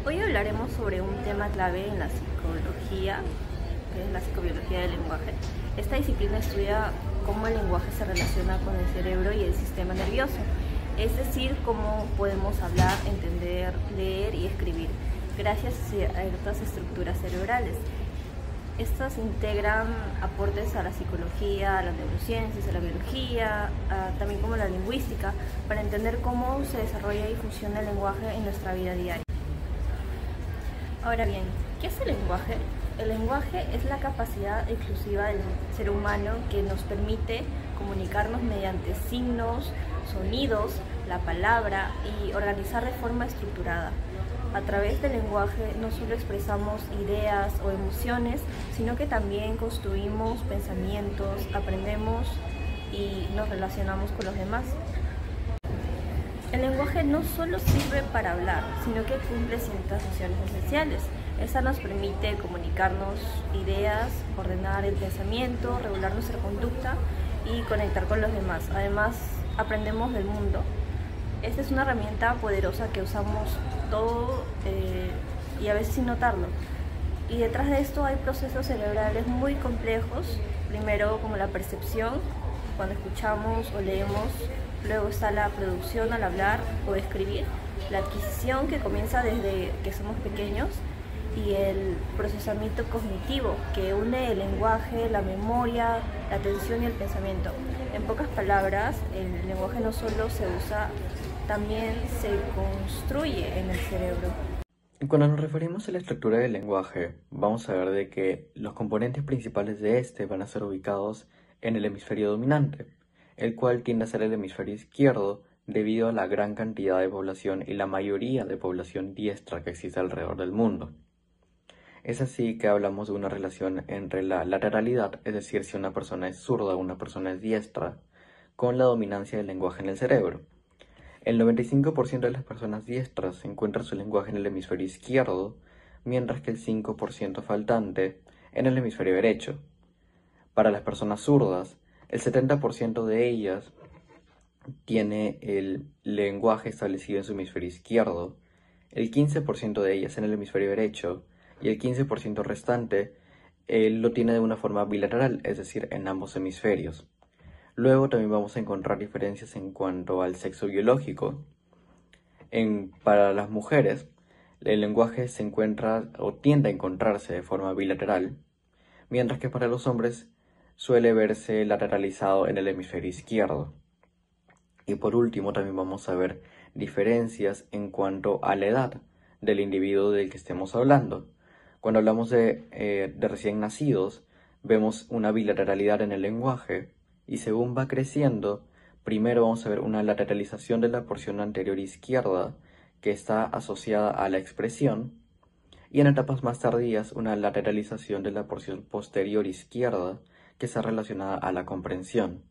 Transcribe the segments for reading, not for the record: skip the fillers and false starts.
Hoy hablaremos sobre un tema clave en la psicología, que es la psicobiología del lenguaje. Esta disciplina estudia cómo el lenguaje se relaciona con el cerebro y el sistema nervioso, es decir, cómo podemos hablar, entender, leer y escribir, gracias a ciertas estructuras cerebrales. Estas integran aportes a la psicología, a las neurociencias, a la biología, también como la lingüística, para entender cómo se desarrolla y funciona el lenguaje en nuestra vida diaria. Ahora bien, ¿qué es el lenguaje? El lenguaje es la capacidad exclusiva del ser humano que nos permite comunicarnos mediante signos, sonidos, la palabra y organizar de forma estructurada. A través del lenguaje no solo expresamos ideas o emociones, sino que también construimos pensamientos, aprendemos y nos relacionamos con los demás. El lenguaje no solo sirve para hablar, sino que cumple ciertas funciones esenciales. Esta nos permite comunicarnos ideas, ordenar el pensamiento, regular nuestra conducta y conectar con los demás. Además, aprendemos del mundo. Esta es una herramienta poderosa que usamos todo y a veces sin notarlo. Y detrás de esto hay procesos cerebrales muy complejos. Primero, como la percepción, cuando escuchamos o leemos. Luego está la producción al hablar o escribir, la adquisición que comienza desde que somos pequeños y el procesamiento cognitivo que une el lenguaje, la memoria, la atención y el pensamiento. En pocas palabras, el lenguaje no solo se usa, también se construye en el cerebro. Cuando nos referimos a la estructura del lenguaje, vamos a ver de que los componentes principales de este van a ser ubicados en el hemisferio dominante, el cual tiende a ser el hemisferio izquierdo debido a la gran cantidad de población y la mayoría de población diestra que existe alrededor del mundo. Es así que hablamos de una relación entre la lateralidad, es decir, si una persona es zurda o una persona es diestra, con la dominancia del lenguaje en el cerebro. El 95% de las personas diestras encuentra su lenguaje en el hemisferio izquierdo, mientras que el 5% faltante en el hemisferio derecho. Para las personas zurdas, el 70% de ellas tiene el lenguaje establecido en su hemisferio izquierdo, el 15% de ellas en el hemisferio derecho y el 15% restante lo tiene de una forma bilateral, es decir, en ambos hemisferios. Luego también vamos a encontrar diferencias en cuanto al sexo biológico. Para las mujeres, el lenguaje se encuentra o tiende a encontrarse de forma bilateral, mientras que para los hombres suele verse lateralizado en el hemisferio izquierdo. Y por último también vamos a ver diferencias en cuanto a la edad del individuo del que estemos hablando. Cuando hablamos de recién nacidos, vemos una bilateralidad en el lenguaje y según va creciendo, primero vamos a ver una lateralización de la porción anterior izquierda que está asociada a la expresión y en etapas más tardías una lateralización de la porción posterior izquierda que está relacionada a la comprensión.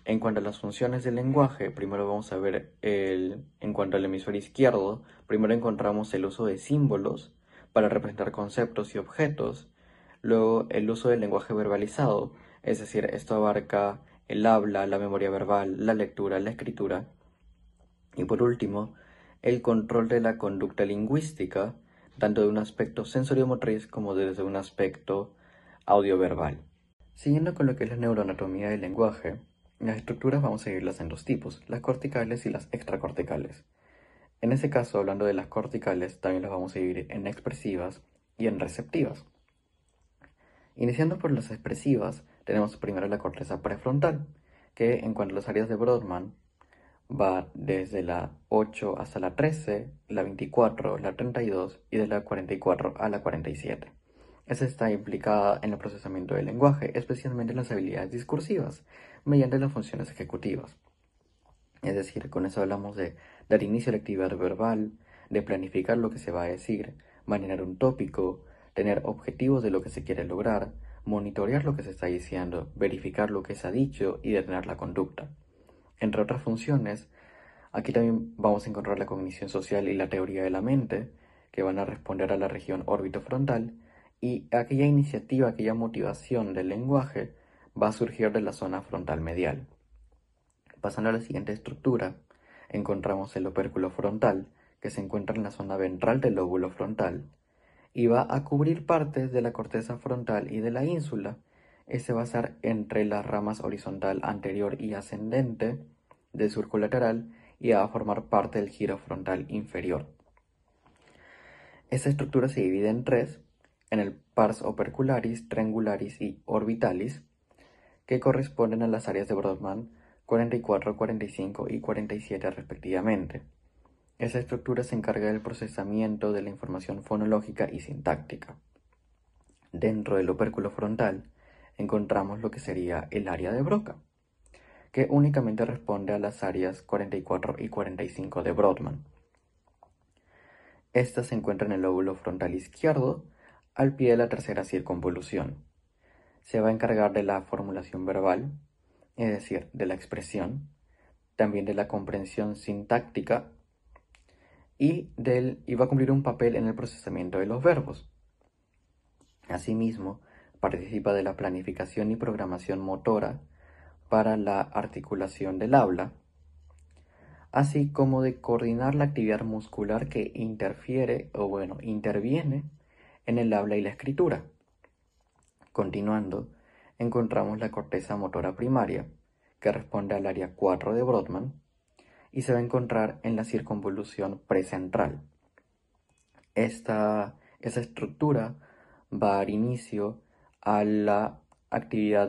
En cuanto a las funciones del lenguaje, primero vamos a ver en cuanto al hemisferio izquierdo, primero encontramos el uso de símbolos para representar conceptos y objetos, luego el uso del lenguaje verbalizado, es decir, esto abarca el habla, la memoria verbal, la lectura, la escritura, y por último, el control de la conducta lingüística, tanto de un aspecto sensoriomotriz como desde un aspecto audioverbal. Siguiendo con lo que es la neuroanatomía del lenguaje, las estructuras vamos a dividirlas en dos tipos, las corticales y las extracorticales. En ese caso, hablando de las corticales, también las vamos a dividir en expresivas y en receptivas. Iniciando por las expresivas, tenemos primero la corteza prefrontal, que en cuanto a las áreas de Brodmann, va desde la 8 hasta la 13, la 24, la 32 y de la 44 a la 47. Esta está implicada en el procesamiento del lenguaje, especialmente en las habilidades discursivas, mediante las funciones ejecutivas. Es decir, con eso hablamos de dar inicio a la actividad verbal, de planificar lo que se va a decir, manejar un tópico, tener objetivos de lo que se quiere lograr, monitorear lo que se está diciendo, verificar lo que se ha dicho y detener la conducta. Entre otras funciones, aquí también vamos a encontrar la cognición social y la teoría de la mente, que van a responder a la región orbitofrontal, y aquella iniciativa, aquella motivación del lenguaje va a surgir de la zona frontal medial. Pasando a la siguiente estructura, encontramos el opérculo frontal, que se encuentra en la zona ventral del lóbulo frontal, y va a cubrir partes de la corteza frontal y de la ínsula. Este va a estar entre las ramas horizontal anterior y ascendente del surco lateral y va a formar parte del giro frontal inferior. Esta estructura se divide en tres, en el pars opercularis, triangularis y orbitalis, que corresponden a las áreas de Brodmann 44, 45 y 47 respectivamente. Esta estructura se encarga del procesamiento de la información fonológica y sintáctica. Dentro del opérculo frontal encontramos lo que sería el área de Broca, que únicamente responde a las áreas 44 y 45 de Brodmann. Esta se encuentra en el lóbulo frontal izquierdo, al pie de la tercera circunvolución. Se va a encargar de la formulación verbal, es decir, de la expresión, también de la comprensión sintáctica y va a cumplir un papel en el procesamiento de los verbos. Asimismo, participa de la planificación y programación motora para la articulación del habla, así como de coordinar la actividad muscular que interviene en el habla y la escritura. Continuando, encontramos la corteza motora primaria, que responde al área 4 de Brodmann, y se va a encontrar en la circunvolución precentral. Esa estructura va a dar inicio a la actividad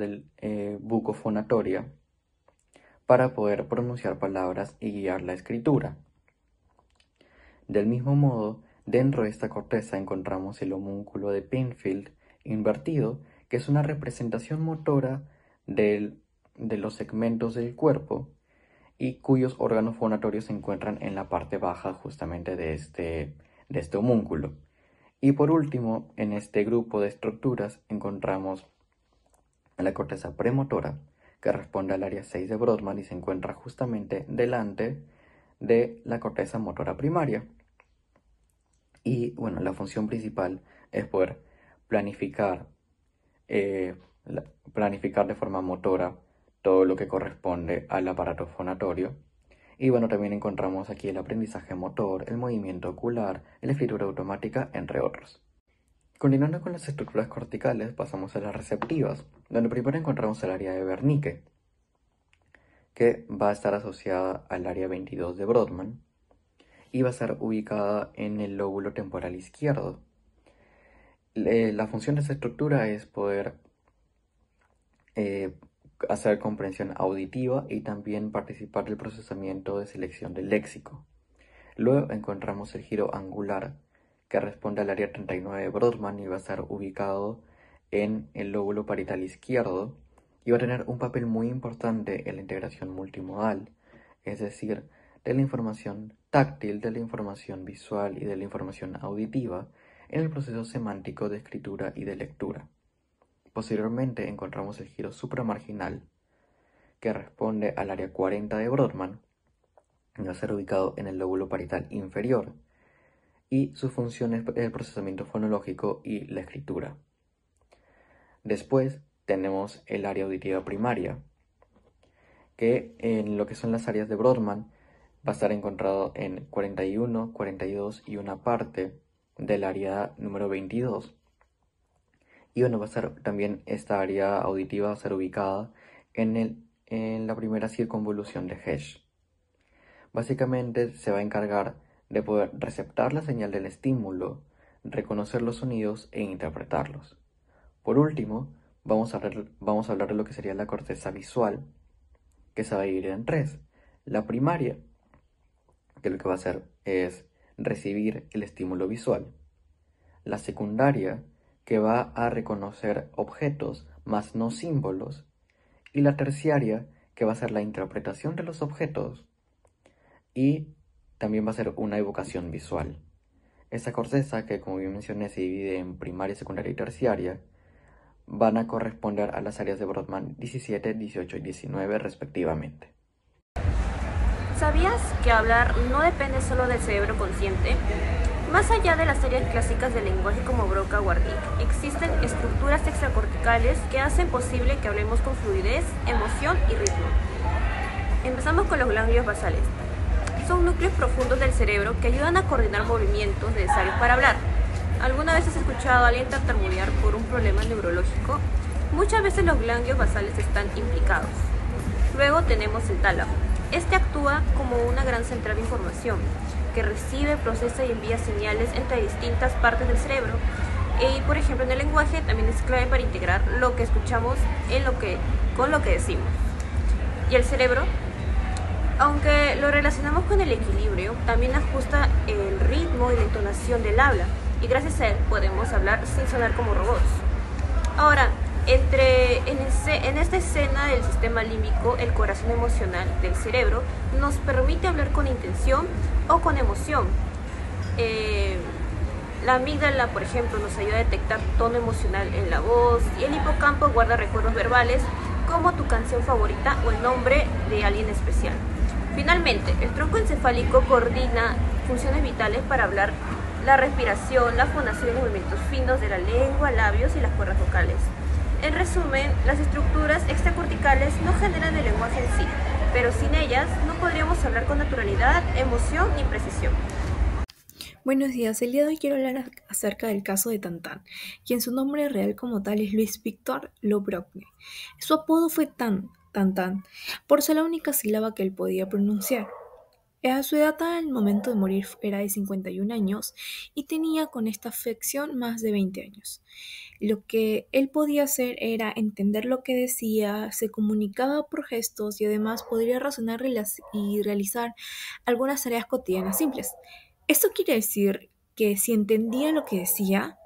bucofonatoria para poder pronunciar palabras y guiar la escritura. Del mismo modo, dentro de esta corteza encontramos el homúnculo de Penfield invertido, que es una representación motora de los segmentos del cuerpo y cuyos órganos fonatorios se encuentran en la parte baja justamente de este homúnculo. Y por último, en este grupo de estructuras encontramos la corteza premotora, que responde al área 6 de Brodmann y se encuentra justamente delante de la corteza motora primaria. Y bueno, la función principal es poder planificar de forma motora todo lo que corresponde al aparato fonatorio. Y bueno, también encontramos aquí el aprendizaje motor, el movimiento ocular, la escritura automática, entre otros. Continuando con las estructuras corticales, pasamos a las receptivas, donde primero encontramos el área de Wernicke, que va a estar asociada al área 22 de Brodmann y va a estar ubicada en el lóbulo temporal izquierdo. La función de esta estructura es poder hacer comprensión auditiva y también participar del procesamiento de selección del léxico. Luego encontramos el giro angular, que responde al área 39 de Brodmann y va a estar ubicado en el lóbulo parietal izquierdo y va a tener un papel muy importante en la integración multimodal, es decir, de la información táctil, de la información visual y de la información auditiva en el proceso semántico de escritura y de lectura. Posteriormente encontramos el giro supramarginal, que responde al área 40 de Brodmann y va a ser ubicado en el lóbulo parietal inferior, y su función es el procesamiento fonológico y la escritura. Después tenemos el área auditiva primaria, que en lo que son las áreas de Brodmann va a estar encontrado en 41, 42 y una parte del área número 22. Y bueno, va a estar también esta área auditiva va a ser ubicada en la primera circunvolución de Hesch. Básicamente se va a encargar de poder receptar la señal del estímulo, reconocer los sonidos e interpretarlos. Por último, vamos a hablar de lo que sería la corteza visual, que se va a dividir en tres. La primaria, que lo que va a hacer es recibir el estímulo visual. La secundaria, que va a reconocer objetos, más no símbolos. Y la terciaria, que va a ser la interpretación de los objetos. Y también va a ser una evocación visual. Esta corteza, que como bien mencioné se divide en primaria, secundaria y terciaria, van a corresponder a las áreas de Brodmann 17, 18 y 19 respectivamente. ¿Sabías que hablar no depende solo del cerebro consciente? Más allá de las áreas clásicas del lenguaje como Broca o Wernicke, existen estructuras extracorticales que hacen posible que hablemos con fluidez, emoción y ritmo. Empezamos con los ganglios basales. son núcleos profundos del cerebro que ayudan a coordinar movimientos necesarios para hablar. ¿Alguna vez has escuchado a alguien tartamudear por un problema neurológico? Muchas veces los ganglios basales están implicados. Luego tenemos el tálamo. Este actúa como una gran central de información que recibe, procesa y envía señales entre distintas partes del cerebro. Y por ejemplo en el lenguaje también es clave para integrar lo que escuchamos con lo que decimos. Y el cerebro, aunque lo relacionamos con el equilibrio, también ajusta el ritmo y la entonación del habla, y gracias a él podemos hablar sin sonar como robots. Ahora, en esta escena del sistema límbico, el corazón emocional del cerebro nos permite hablar con intención o con emoción. La amígdala, por ejemplo, nos ayuda a detectar tono emocional en la voz, y el hipocampo guarda recuerdos verbales como tu canción favorita o el nombre de alguien especial. Finalmente, el tronco encefálico coordina funciones vitales para hablar: la respiración, la fonación y los movimientos finos de la lengua, labios y las cuerdas vocales. En resumen, las estructuras extracorticales no generan el lenguaje en sí, pero sin ellas no podríamos hablar con naturalidad, emoción ni precisión. Buenos días, el día de hoy quiero hablar acerca del caso de Tantan, quien su nombre real como tal es Luis Víctor Lobrocne. Su apodo fue Tantan, por ser la única sílaba que él podía pronunciar. A su edad al momento de morir era de 51 años y tenía con esta afección más de 20 años. Lo que él podía hacer era entender lo que decía, se comunicaba por gestos y además podría razonar y realizar algunas tareas cotidianas simples. Esto quiere decir que si entendía lo que decía,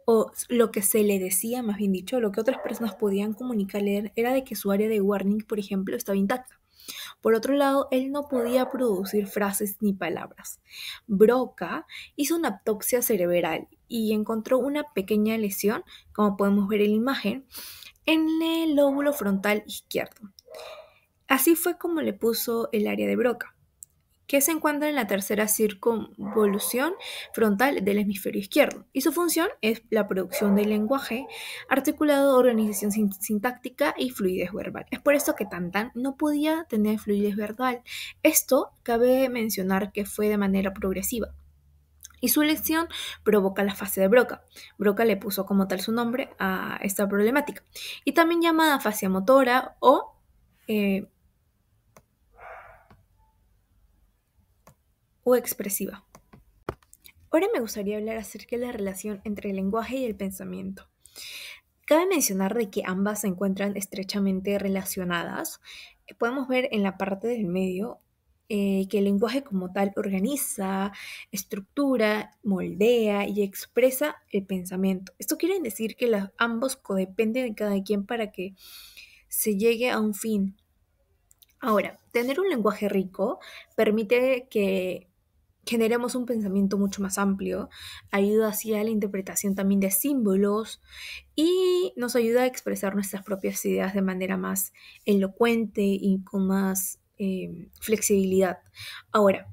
o lo que se le decía, más bien dicho, lo que otras personas podían comunicarle era de que su área de warning, por ejemplo, estaba intacta. Por otro lado, él no podía producir frases ni palabras. Broca hizo una autopsia cerebral y encontró una pequeña lesión, como podemos ver en la imagen, en el lóbulo frontal izquierdo. Así fue como le puso el área de Broca, que se encuentra en la tercera circunvolución frontal del hemisferio izquierdo, y su función es la producción del lenguaje articulado, organización sintáctica y fluidez verbal. Es por esto que Tantan no podía tener fluidez verbal. Esto cabe mencionar que fue de manera progresiva, y su lesión provoca la fase de Broca. Broca le puso como tal su nombre a esta problemática, y también llamada afasia motora o expresiva. Ahora me gustaría hablar acerca de la relación entre el lenguaje y el pensamiento. Cabe mencionar de que ambas se encuentran estrechamente relacionadas. Podemos ver en la parte del medio que el lenguaje como tal organiza, estructura, moldea y expresa el pensamiento. Esto quiere decir que ambos codependen de cada quien para que se llegue a un fin. Ahora, tener un lenguaje rico permite que generemos un pensamiento mucho más amplio, ayuda así a la interpretación también de símbolos y nos ayuda a expresar nuestras propias ideas de manera más elocuente y con más flexibilidad. Ahora,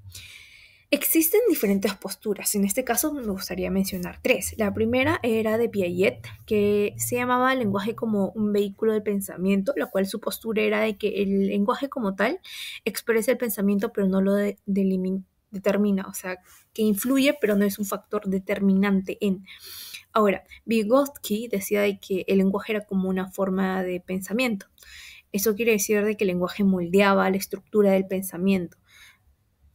existen diferentes posturas. En este caso me gustaría mencionar tres. La primera era de Piaget, que se llamaba el lenguaje como un vehículo del pensamiento, la cual su postura era de que el lenguaje como tal expresa el pensamiento pero no lo determina, o sea, que influye pero no es un factor determinante en. Ahora, Vygotsky decía de que el lenguaje era como una forma de pensamiento. Eso quiere decir de que el lenguaje moldeaba la estructura del pensamiento.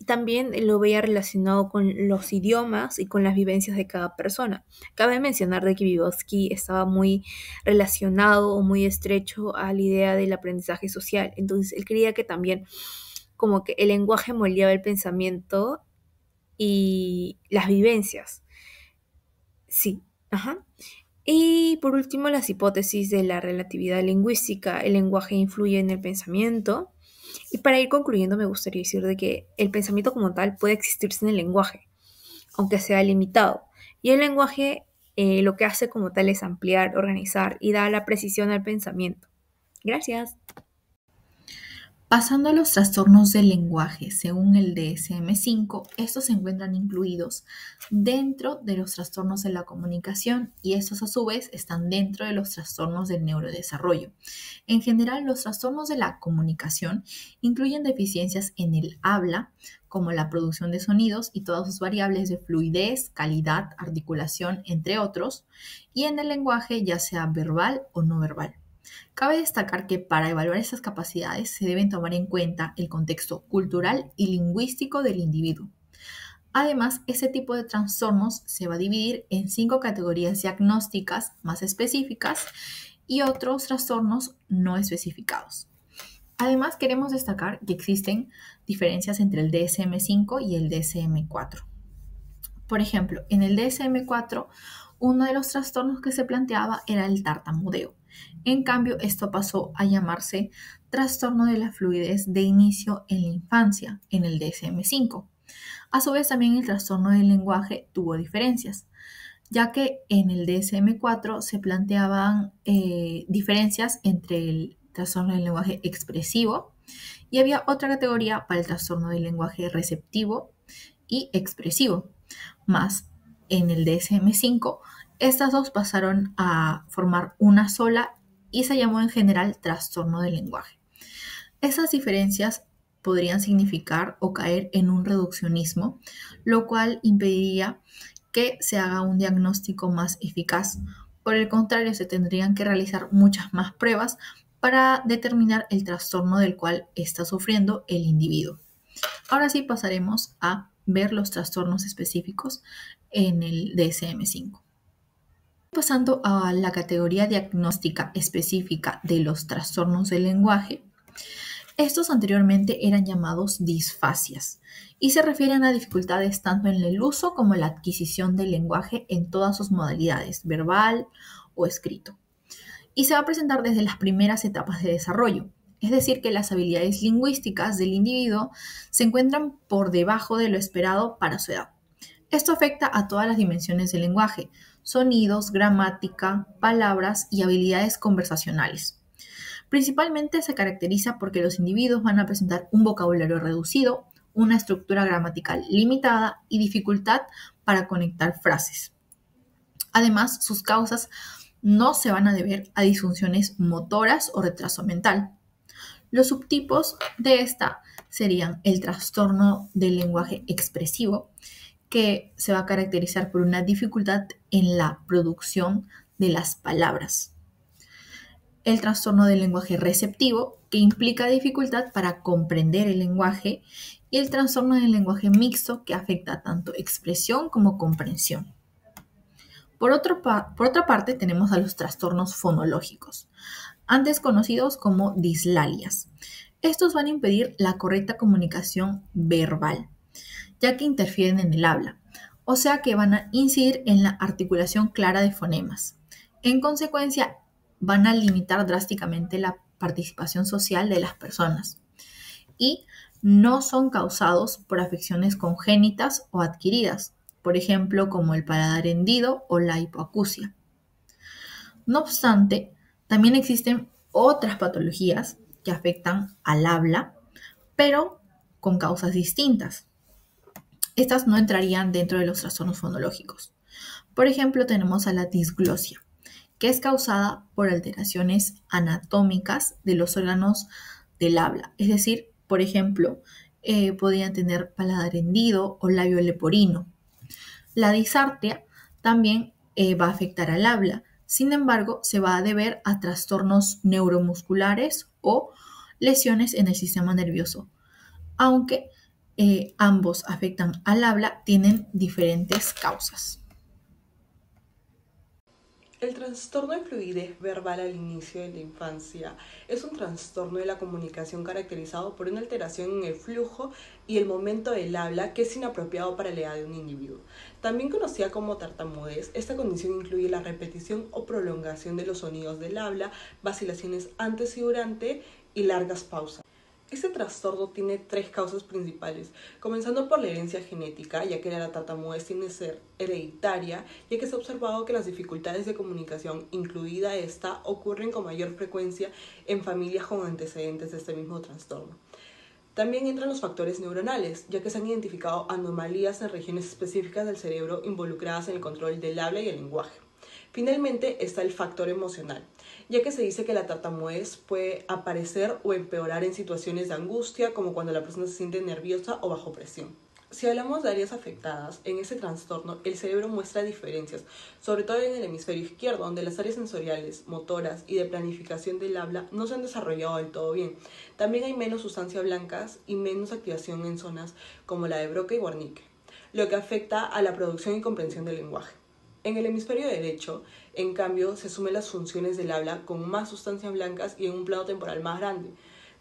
También lo veía relacionado con los idiomas y con las vivencias de cada persona. Cabe mencionar de que Vygotsky estaba muy relacionado o muy estrecho a la idea del aprendizaje social. Entonces, él creía que también como que el lenguaje moldeaba el pensamiento y las vivencias. Sí, ajá. Y por último, las hipótesis de la relatividad lingüística. El lenguaje influye en el pensamiento. Y para ir concluyendo, me gustaría decir de que el pensamiento como tal puede existir sin el lenguaje, aunque sea limitado. Y el lenguaje lo que hace como tal es ampliar, organizar y dar la precisión al pensamiento. Gracias. Pasando a los trastornos del lenguaje, según el DSM-5, estos se encuentran incluidos dentro de los trastornos de la comunicación y estos a su vez están dentro de los trastornos del neurodesarrollo. En general, los trastornos de la comunicación incluyen deficiencias en el habla, como la producción de sonidos y todas sus variables de fluidez, calidad, articulación, entre otros, y en el lenguaje, ya sea verbal o no verbal. Cabe destacar que para evaluar estas capacidades se deben tomar en cuenta el contexto cultural y lingüístico del individuo. Además, este tipo de trastornos se va a dividir en 5 categorías diagnósticas más específicas y otros trastornos no especificados. Además, queremos destacar que existen diferencias entre el DSM-5 y el DSM-4. Por ejemplo, en el DSM-4, uno de los trastornos que se planteaba era el tartamudeo. En cambio, esto pasó a llamarse trastorno de la fluidez de inicio en la infancia, en el DSM-5. A su vez, también el trastorno del lenguaje tuvo diferencias, ya que en el DSM-4 se planteaban diferencias entre el trastorno del lenguaje expresivo y había otra categoría para el trastorno del lenguaje receptivo y expresivo. Más en el DSM-5, estas dos pasaron a formar una sola y se llamó en general trastorno del lenguaje. Esas diferencias podrían significar o caer en un reduccionismo, lo cual impediría que se haga un diagnóstico más eficaz. Por el contrario, se tendrían que realizar muchas más pruebas para determinar el trastorno del cual está sufriendo el individuo. Ahora sí pasaremos a ver los trastornos específicos en el DSM-5. Pasando a la categoría diagnóstica específica de los trastornos del lenguaje, estos anteriormente eran llamados disfasias y se refieren a dificultades tanto en el uso como en la adquisición del lenguaje en todas sus modalidades, verbal o escrito. Y se va a presentar desde las primeras etapas de desarrollo, es decir, que las habilidades lingüísticas del individuo se encuentran por debajo de lo esperado para su edad. Esto afecta a todas las dimensiones del lenguaje: sonidos, gramática, palabras y habilidades conversacionales. Principalmente se caracteriza porque los individuos van a presentar un vocabulario reducido, una estructura gramatical limitada y dificultad para conectar frases. Además, sus causas no se van a deber a disfunciones motoras o retraso mental. Los subtipos de esta serían el trastorno del lenguaje expresivo, que se va a caracterizar por una dificultad en la producción de las palabras. El trastorno del lenguaje receptivo, que implica dificultad para comprender el lenguaje, y el trastorno del lenguaje mixto, que afecta tanto expresión como comprensión. Por otra parte, tenemos a los trastornos fonológicos, antes conocidos como dislalias. Estos van a impedir la correcta comunicación verbal, ya que interfieren en el habla, o sea que van a incidir en la articulación clara de fonemas. En consecuencia, van a limitar drásticamente la participación social de las personas y no son causados por afecciones congénitas o adquiridas, por ejemplo, como el paladar hendido o la hipoacusia. No obstante, también existen otras patologías que afectan al habla, pero con causas distintas. Estas no entrarían dentro de los trastornos fonológicos. Por ejemplo, tenemos a la disglosia, que es causada por alteraciones anatómicas de los órganos del habla. Es decir, por ejemplo, podrían tener paladar hendido o labio leporino. La disartria también va a afectar al habla. Sin embargo, se va a deber a trastornos neuromusculares o lesiones en el sistema nervioso. Aunque ambos afectan al habla, tienen diferentes causas. El trastorno de fluidez verbal al inicio de la infancia es un trastorno de la comunicación caracterizado por una alteración en el flujo y el momento del habla que es inapropiado para la edad de un individuo. También conocida como tartamudez, esta condición incluye la repetición o prolongación de los sonidos del habla, vacilaciones antes y durante y largas pausas. Este trastorno tiene 3 causas principales, comenzando por la herencia genética, ya que la tartamudez tiende a ser hereditaria, ya que se ha observado que las dificultades de comunicación, incluida esta, ocurren con mayor frecuencia en familias con antecedentes de este mismo trastorno. También entran los factores neuronales, ya que se han identificado anomalías en regiones específicas del cerebro involucradas en el control del habla y el lenguaje. Finalmente está el factor emocional, ya que se dice que la tartamudez puede aparecer o empeorar en situaciones de angustia, como cuando la persona se siente nerviosa o bajo presión. Si hablamos de áreas afectadas, en ese trastorno el cerebro muestra diferencias, sobre todo en el hemisferio izquierdo, donde las áreas sensoriales, motoras y de planificación del habla no se han desarrollado del todo bien. También hay menos sustancias blancas y menos activación en zonas como la de Broca y Wernicke, lo que afecta a la producción y comprensión del lenguaje. En el hemisferio derecho, en cambio, se sumen las funciones del habla con más sustancias blancas y en un plano temporal más grande.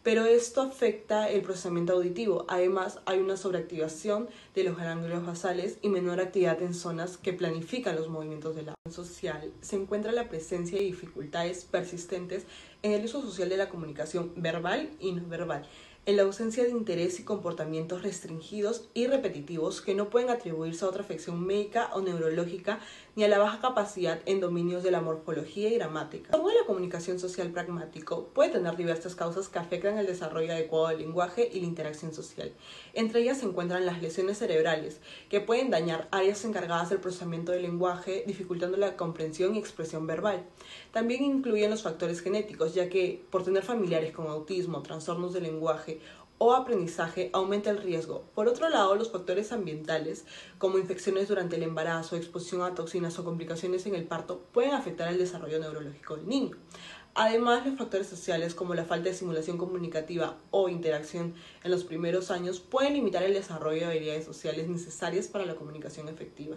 Pero esto afecta el procesamiento auditivo. Además, hay una sobreactivación de los ganglios basales y menor actividad en zonas que planifican los movimientos del habla. En social, se encuentra la presencia de dificultades persistentes en el uso social de la comunicación verbal y no verbal, en la ausencia de interés y comportamientos restringidos y repetitivos que no pueden atribuirse a otra afección médica o neurológica ni a la baja capacidad en dominios de la morfología y gramática. El trastorno de la comunicación social pragmático puede tener diversas causas que afectan el desarrollo adecuado del lenguaje y la interacción social. Entre ellas se encuentran las lesiones cerebrales, que pueden dañar áreas encargadas del procesamiento del lenguaje, dificultando la comprensión y expresión verbal. También incluyen los factores genéticos, ya que por tener familiares con autismo, trastornos del lenguaje o aprendizaje aumenta el riesgo. Por otro lado, los factores ambientales, como infecciones durante el embarazo, exposición a toxinas o complicaciones en el parto, pueden afectar el desarrollo neurológico del niño. Además, los factores sociales, como la falta de estimulación comunicativa o interacción en los primeros años, pueden limitar el desarrollo de habilidades sociales necesarias para la comunicación efectiva.